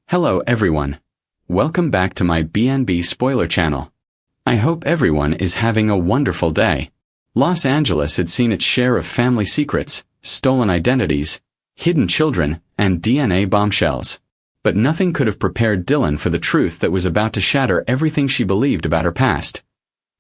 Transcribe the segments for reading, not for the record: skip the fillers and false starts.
Hello everyone. Welcome back to my BNB spoiler channel. I hope everyone is having a wonderful day. Los Angeles had seen its share of family secrets, stolen identities, hidden children, and DNA bombshells. But nothing could have prepared Dylan for the truth that was about to shatter everything she believed about her past.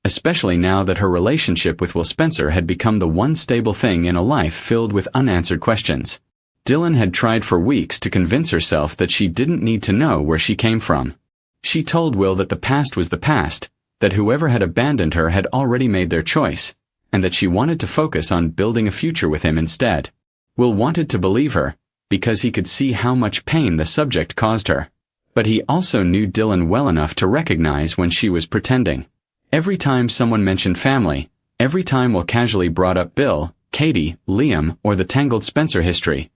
Especially now that her relationship with Will Spencer had become the one stable thing in a life filled with unanswered questions. Dylan had tried for weeks to convince herself that she didn't need to know where she came from. She told Will that the past was the past, that whoever had abandoned her had already made their choice, and that she wanted to focus on building a future with him instead. Will wanted to believe her, because he could see how much pain the subject caused her. But he also knew Dylan well enough to recognize when she was pretending. Every time someone mentioned family, every time Will casually brought up Bill, Katie, Liam, or the tangled Spencer history,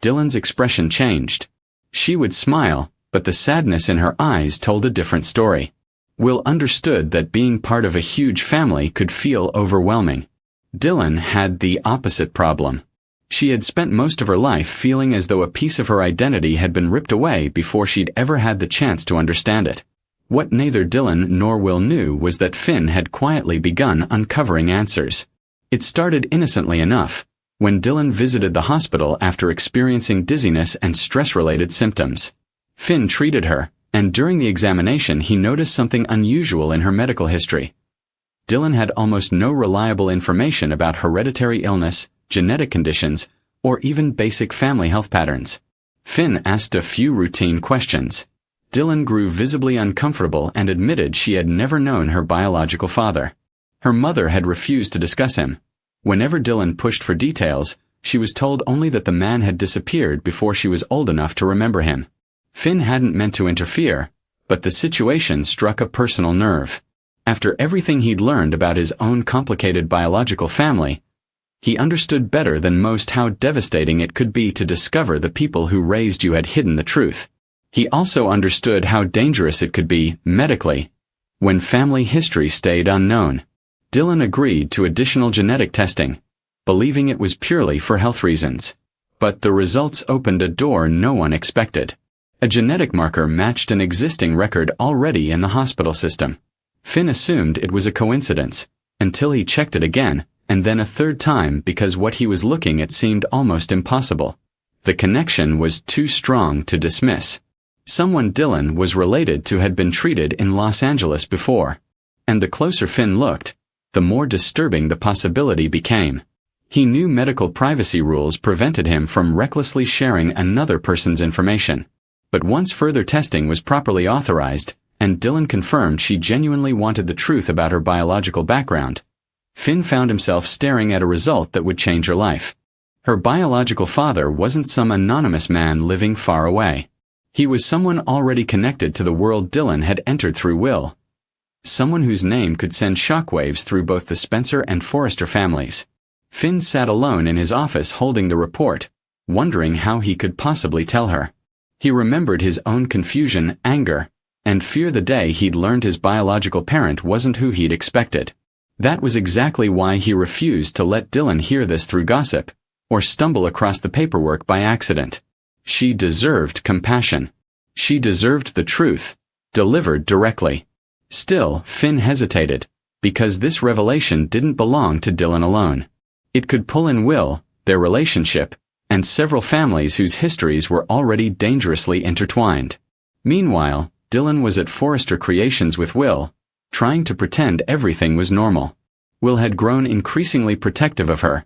Dylan's expression changed. She would smile, but the sadness in her eyes told a different story. Will understood that being part of a huge family could feel overwhelming. Dylan had the opposite problem. She had spent most of her life feeling as though a piece of her identity had been ripped away before she'd ever had the chance to understand it. What neither Dylan nor Will knew was that Finn had quietly begun uncovering answers. It started innocently enough, when Dylan visited the hospital after experiencing dizziness and stress-related symptoms. Finn treated her, and during the examination he noticed something unusual in her medical history. Dylan had almost no reliable information about hereditary illness, genetic conditions, or even basic family health patterns. Finn asked a few routine questions. Dylan grew visibly uncomfortable and admitted she had never known her biological father. Her mother had refused to discuss him. Whenever Dylan pushed for details, she was told only that the man had disappeared before she was old enough to remember him. Finn hadn't meant to interfere, but the situation struck a personal nerve. After everything he'd learned about his own complicated biological family, he understood better than most how devastating it could be to discover the people who raised you had hidden the truth. He also understood how dangerous it could be, medically, when family history stayed unknown. Dylan agreed to additional genetic testing, believing it was purely for health reasons. But the results opened a door no one expected. A genetic marker matched an existing record already in the hospital system. Finn assumed it was a coincidence, until he checked it again, and then a third time because what he was looking at seemed almost impossible. The connection was too strong to dismiss. Someone Dylan was related to had been treated in Los Angeles before. And the closer Finn looked, the more disturbing the possibility became. He knew medical privacy rules prevented him from recklessly sharing another person's information. But once further testing was properly authorized, and Dylan confirmed she genuinely wanted the truth about her biological background, Finn found himself staring at a result that would change her life. Her biological father wasn't some anonymous man living far away. He was someone already connected to the world Dylan had entered through Will. Someone whose name could send shockwaves through both the Spencer and Forrester families. Finn sat alone in his office holding the report, wondering how he could possibly tell her. He remembered his own confusion, anger, and fear the day he'd learned his biological parent wasn't who he'd expected. That was exactly why he refused to let Dylan hear this through gossip, or stumble across the paperwork by accident. She deserved compassion. She deserved the truth, delivered directly. Still, Finn hesitated, because this revelation didn't belong to Dylan alone. It could pull in Will, their relationship, and several families whose histories were already dangerously intertwined. Meanwhile, Dylan was at Forrester Creations with Will, trying to pretend everything was normal. Will had grown increasingly protective of her,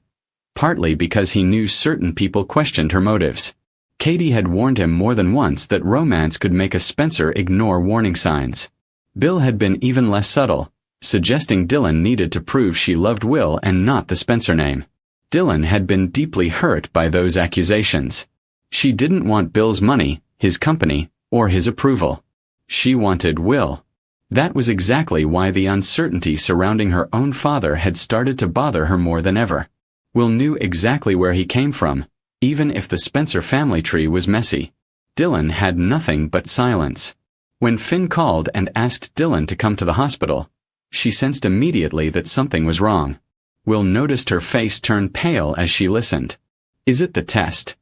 partly because he knew certain people questioned her motives. Katie had warned him more than once that romance could make a Spencer ignore warning signs. Bill had been even less subtle, suggesting Dylan needed to prove she loved Will and not the Spencer name. Dylan had been deeply hurt by those accusations. She didn't want Bill's money, his company, or his approval. She wanted Will. That was exactly why the uncertainty surrounding her own father had started to bother her more than ever. Will knew exactly where he came from, even if the Spencer family tree was messy. Dylan had nothing but silence. When Finn called and asked Dylan to come to the hospital, she sensed immediately that something was wrong. Will noticed her face turn pale as she listened. "Is it the test?"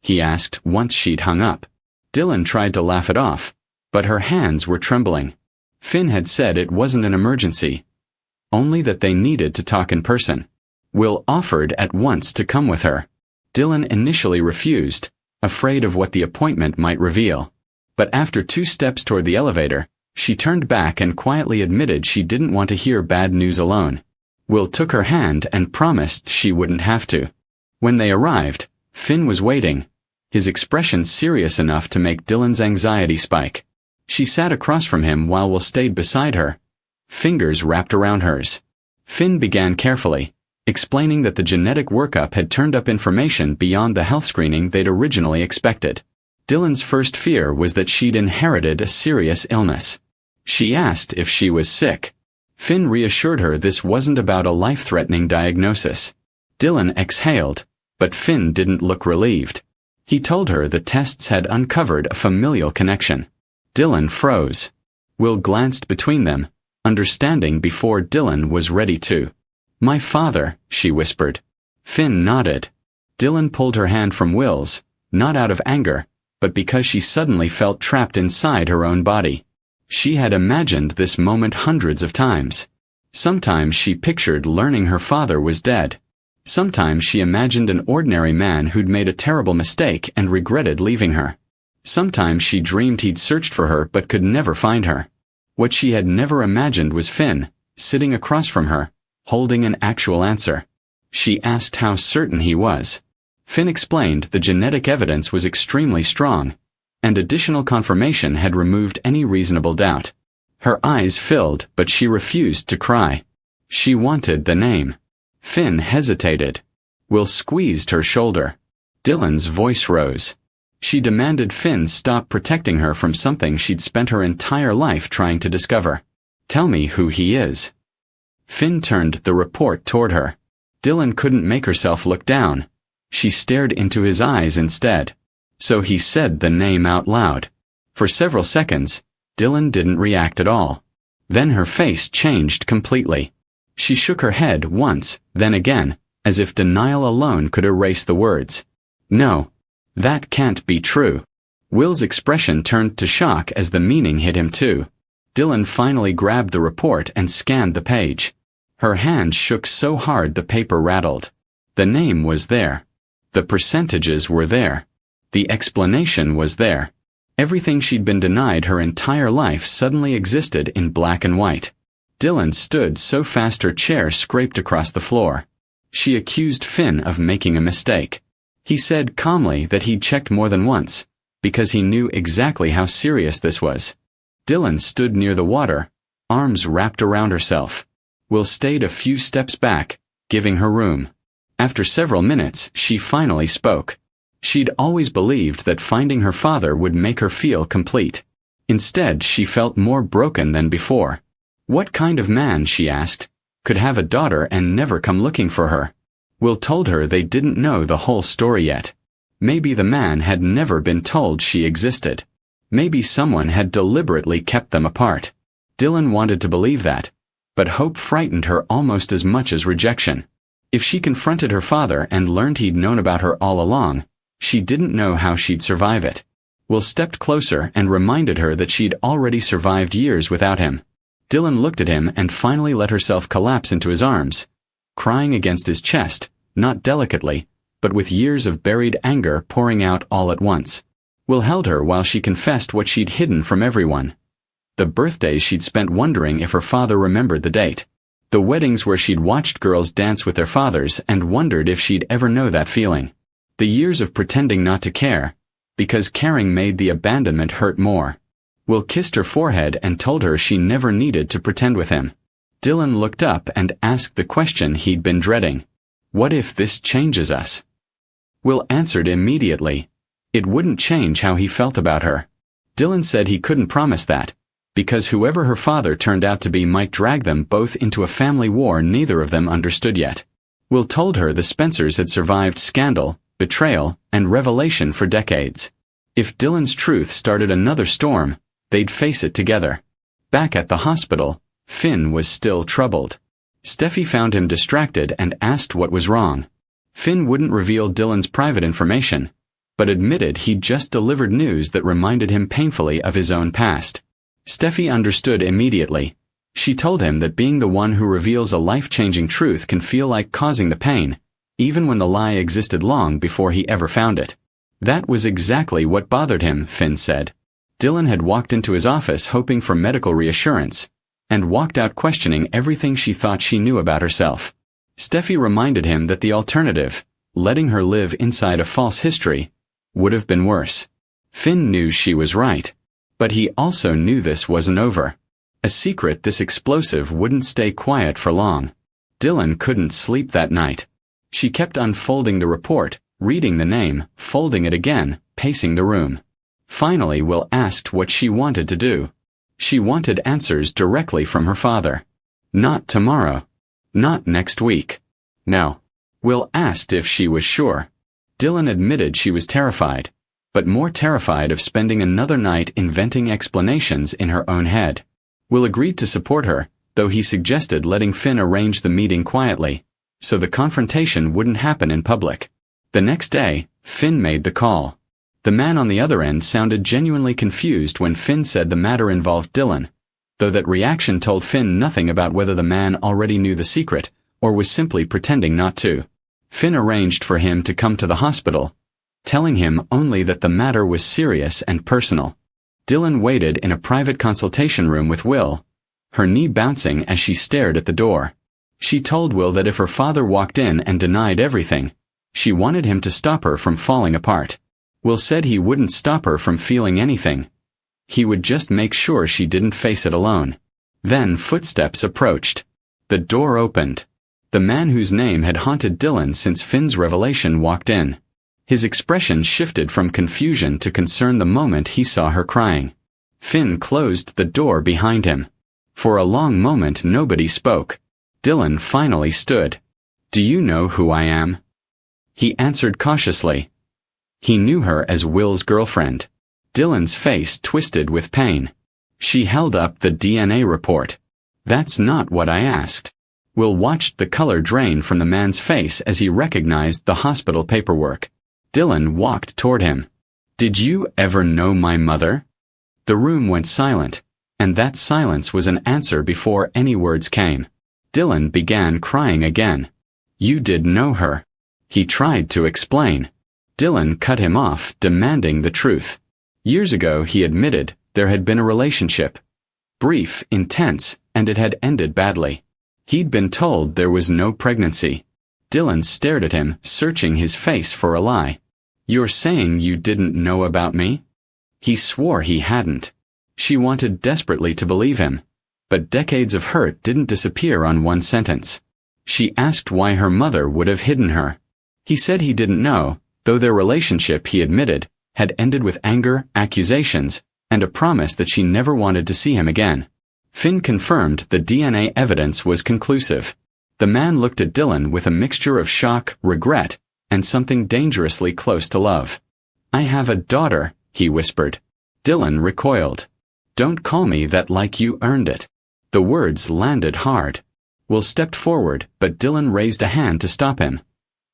he asked once she'd hung up. Dylan tried to laugh it off, but her hands were trembling. Finn had said it wasn't an emergency, only that they needed to talk in person. Will offered at once to come with her. Dylan initially refused, afraid of what the appointment might reveal. But after 2 steps toward the elevator, she turned back and quietly admitted she didn't want to hear bad news alone. Will took her hand and promised she wouldn't have to. When they arrived, Finn was waiting, his expression serious enough to make Dylan's anxiety spike. She sat across from him while Will stayed beside her, fingers wrapped around hers. Finn began carefully, explaining that the genetic workup had turned up information beyond the health screening they'd originally expected. Dylan's first fear was that she'd inherited a serious illness. She asked if she was sick. Finn reassured her this wasn't about a life-threatening diagnosis. Dylan exhaled, but Finn didn't look relieved. He told her the tests had uncovered a familial connection. Dylan froze. Will glanced between them, understanding before Dylan was ready to. "My father," she whispered. Finn nodded. Dylan pulled her hand from Will's, not out of anger, but because she suddenly felt trapped inside her own body. She had imagined this moment hundreds of times. Sometimes she pictured learning her father was dead. Sometimes she imagined an ordinary man who'd made a terrible mistake and regretted leaving her. Sometimes she dreamed he'd searched for her but could never find her. What she had never imagined was Finn, sitting across from her, holding an actual answer. She asked how certain he was. Finn explained the genetic evidence was extremely strong, and additional confirmation had removed any reasonable doubt. Her eyes filled, but she refused to cry. She wanted the name. Finn hesitated. Will squeezed her shoulder. Dylan's voice rose. She demanded Finn stop protecting her from something she'd spent her entire life trying to discover. "Tell me who he is." Finn turned the report toward her. Dylan couldn't make herself look down. She stared into his eyes instead. So he said the name out loud. For several seconds, Dylan didn't react at all. Then her face changed completely. She shook her head once, then again, as if denial alone could erase the words. "No. That can't be true." Will's expression turned to shock as the meaning hit him too. Dylan finally grabbed the report and scanned the page. Her hand shook so hard the paper rattled. The name was there. The percentages were there. The explanation was there. Everything she'd been denied her entire life suddenly existed in black and white. Dylan stood so fast her chair scraped across the floor. She accused Finn of making a mistake. He said calmly that he'd checked more than once, because he knew exactly how serious this was. Dylan stood near the water, arms wrapped around herself. Will stayed a few steps back, giving her room. After several minutes, she finally spoke. She'd always believed that finding her father would make her feel complete. Instead, she felt more broken than before. What kind of man, she asked, could have a daughter and never come looking for her? Will told her they didn't know the whole story yet. Maybe the man had never been told she existed. Maybe someone had deliberately kept them apart. Dylan wanted to believe that, but hope frightened her almost as much as rejection. If she confronted her father and learned he'd known about her all along, she didn't know how she'd survive it. Will stepped closer and reminded her that she'd already survived years without him. Dylan looked at him and finally let herself collapse into his arms, crying against his chest, not delicately, but with years of buried anger pouring out all at once. Will held her while she confessed what she'd hidden from everyone. The birthdays she'd spent wondering if her father remembered the date. The weddings where she'd watched girls dance with their fathers and wondered if she'd ever know that feeling. The years of pretending not to care, because caring made the abandonment hurt more. Will kissed her forehead and told her she never needed to pretend with him. Dylan looked up and asked the question he'd been dreading. What if this changes us? Will answered immediately. It wouldn't change how he felt about her. Dylan said he couldn't promise that, because whoever her father turned out to be might drag them both into a family war neither of them understood yet. Will told her the Spencers had survived scandal, betrayal, and revelation for decades. If Dylan's truth started another storm, they'd face it together. Back at the hospital, Finn was still troubled. Steffi found him distracted and asked what was wrong. Finn wouldn't reveal Dylan's private information, but admitted he'd just delivered news that reminded him painfully of his own past. Steffi understood immediately. She told him that being the one who reveals a life-changing truth can feel like causing the pain, even when the lie existed long before he ever found it. That was exactly what bothered him, Finn said. Dylan had walked into his office hoping for medical reassurance, and walked out questioning everything she thought she knew about herself. Steffi reminded him that the alternative, letting her live inside a false history, would have been worse. Finn knew she was right. But he also knew this wasn't over. A secret this explosive wouldn't stay quiet for long. Dylan couldn't sleep that night. She kept unfolding the report, reading the name, folding it again, pacing the room. Finally, Will asked what she wanted to do. She wanted answers directly from her father. Not tomorrow. Not next week. No. Will asked if she was sure. Dylan admitted she was terrified, but more terrified of spending another night inventing explanations in her own head. Will agreed to support her, though he suggested letting Finn arrange the meeting quietly, so the confrontation wouldn't happen in public. The next day, Finn made the call. The man on the other end sounded genuinely confused when Finn said the matter involved Dylan, though that reaction told Finn nothing about whether the man already knew the secret, or was simply pretending not to. Finn arranged for him to come to the hospital, telling him only that the matter was serious and personal. Dylan waited in a private consultation room with Will, her knee bouncing as she stared at the door. She told Will that if her father walked in and denied everything, she wanted him to stop her from falling apart. Will said he wouldn't stop her from feeling anything. He would just make sure she didn't face it alone. Then footsteps approached. The door opened. The man whose name had haunted Dylan since Finn's revelation walked in. His expression shifted from confusion to concern the moment he saw her crying. Finn closed the door behind him. For a long moment nobody spoke. Dylan finally stood. "Do you know who I am?" He answered cautiously. He knew her as Will's girlfriend. Dylan's face twisted with pain. She held up the DNA report. "That's not what I asked." Will watched the color drain from the man's face as he recognized the hospital paperwork. Dylan walked toward him. "Did you ever know my mother?" The room went silent, and that silence was an answer before any words came. Dylan began crying again. "You did know her." He tried to explain. Dylan cut him off, demanding the truth. Years ago, he admitted, there had been a relationship. Brief, intense, and it had ended badly. He'd been told there was no pregnancy. Dylan stared at him, searching his face for a lie. "You're saying you didn't know about me?" He swore he hadn't. She wanted desperately to believe him, but decades of hurt didn't disappear on one sentence. She asked why her mother would have hidden her. He said he didn't know, though their relationship, he admitted, had ended with anger, accusations, and a promise that she never wanted to see him again. Finn confirmed the DNA evidence was conclusive. The man looked at Dylan with a mixture of shock, regret, and something dangerously close to love. "I have a daughter," he whispered. Dylan recoiled. "Don't call me that like you earned it." The words landed hard. Will stepped forward, but Dylan raised a hand to stop him.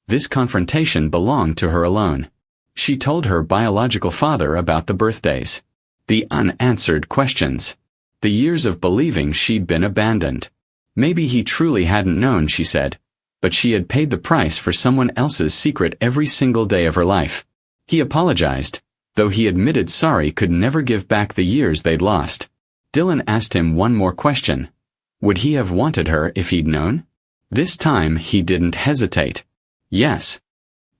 This confrontation belonged to her alone. She told her biological father about the birthdays. The unanswered questions. The years of believing she'd been abandoned. Maybe he truly hadn't known, she said, but she had paid the price for someone else's secret every single day of her life. He apologized, though he admitted sorry could never give back the years they'd lost. Dylan asked him one more question. Would he have wanted her if he'd known? This time he didn't hesitate. Yes.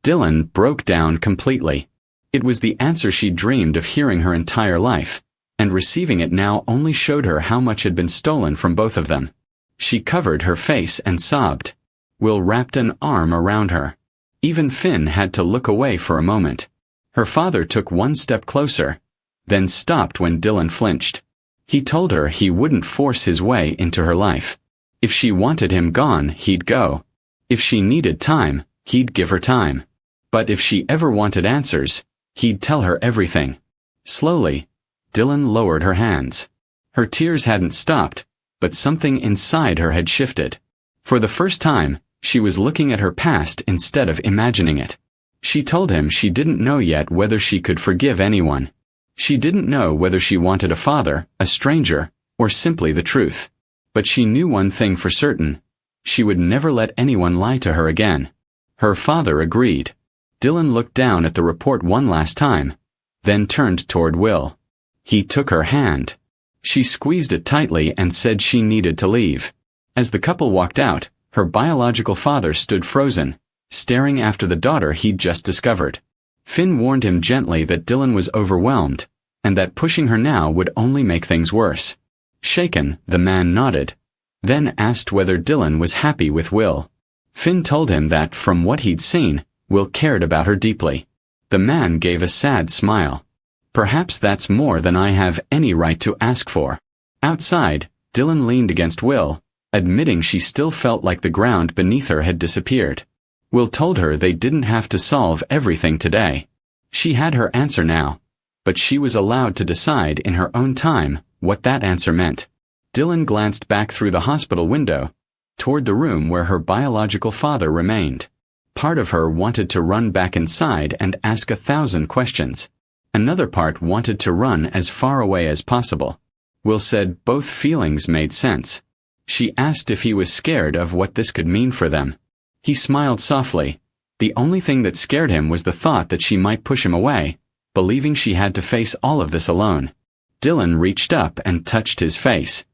Dylan broke down completely. It was the answer she'd dreamed of hearing her entire life, and receiving it now only showed her how much had been stolen from both of them. She covered her face and sobbed. Will wrapped an arm around her. Even Finn had to look away for a moment. Her father took one step closer, then stopped when Dylan flinched. He told her he wouldn't force his way into her life. If she wanted him gone, he'd go. If she needed time, he'd give her time. But if she ever wanted answers, he'd tell her everything. Slowly, Dylan lowered her hands. Her tears hadn't stopped, but something inside her had shifted. For the first time, she was looking at her past instead of imagining it. She told him she didn't know yet whether she could forgive anyone. She didn't know whether she wanted a father, a stranger, or simply the truth. But she knew one thing for certain. She would never let anyone lie to her again. Her father agreed. Dylan looked down at the report one last time, then turned toward Will. He took her hand. She squeezed it tightly and said she needed to leave. As the couple walked out, her biological father stood frozen, staring after the daughter he'd just discovered. Finn warned him gently that Dylan was overwhelmed, and that pushing her now would only make things worse. Shaken, the man nodded, then asked whether Dylan was happy with Will. Finn told him that, from what he'd seen, Will cared about her deeply. The man gave a sad smile. Perhaps that's more than I have any right to ask for. Outside, Dylan leaned against Will, admitting she still felt like the ground beneath her had disappeared. Will told her they didn't have to solve everything today. She had her answer now, but she was allowed to decide in her own time what that answer meant. Dylan glanced back through the hospital window, toward the room where her biological father remained. Part of her wanted to run back inside and ask 1,000 questions. Another part wanted to run as far away as possible. Will said both feelings made sense. She asked if he was scared of what this could mean for them. He smiled softly. The only thing that scared him was the thought that she might push him away, believing she had to face all of this alone. Dylan reached up and touched his face.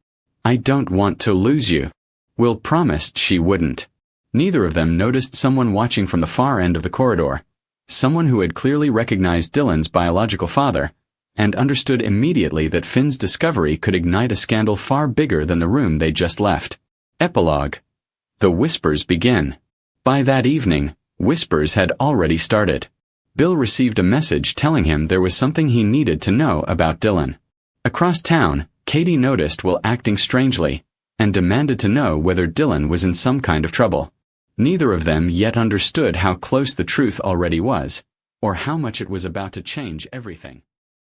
I don't want to lose you. Will promised she wouldn't. Neither of them noticed someone watching from the far end of the corridor. Someone who had clearly recognized Dylan's biological father, and understood immediately that Finn's discovery could ignite a scandal far bigger than the room they just left. Epilogue. The whispers begin. By that evening, whispers had already started. Bill received a message telling him there was something he needed to know about Dylan. Across town, Katie noticed Will acting strangely, and demanded to know whether Dylan was in some kind of trouble. Neither of them yet understood how close the truth already was, or how much it was about to change everything.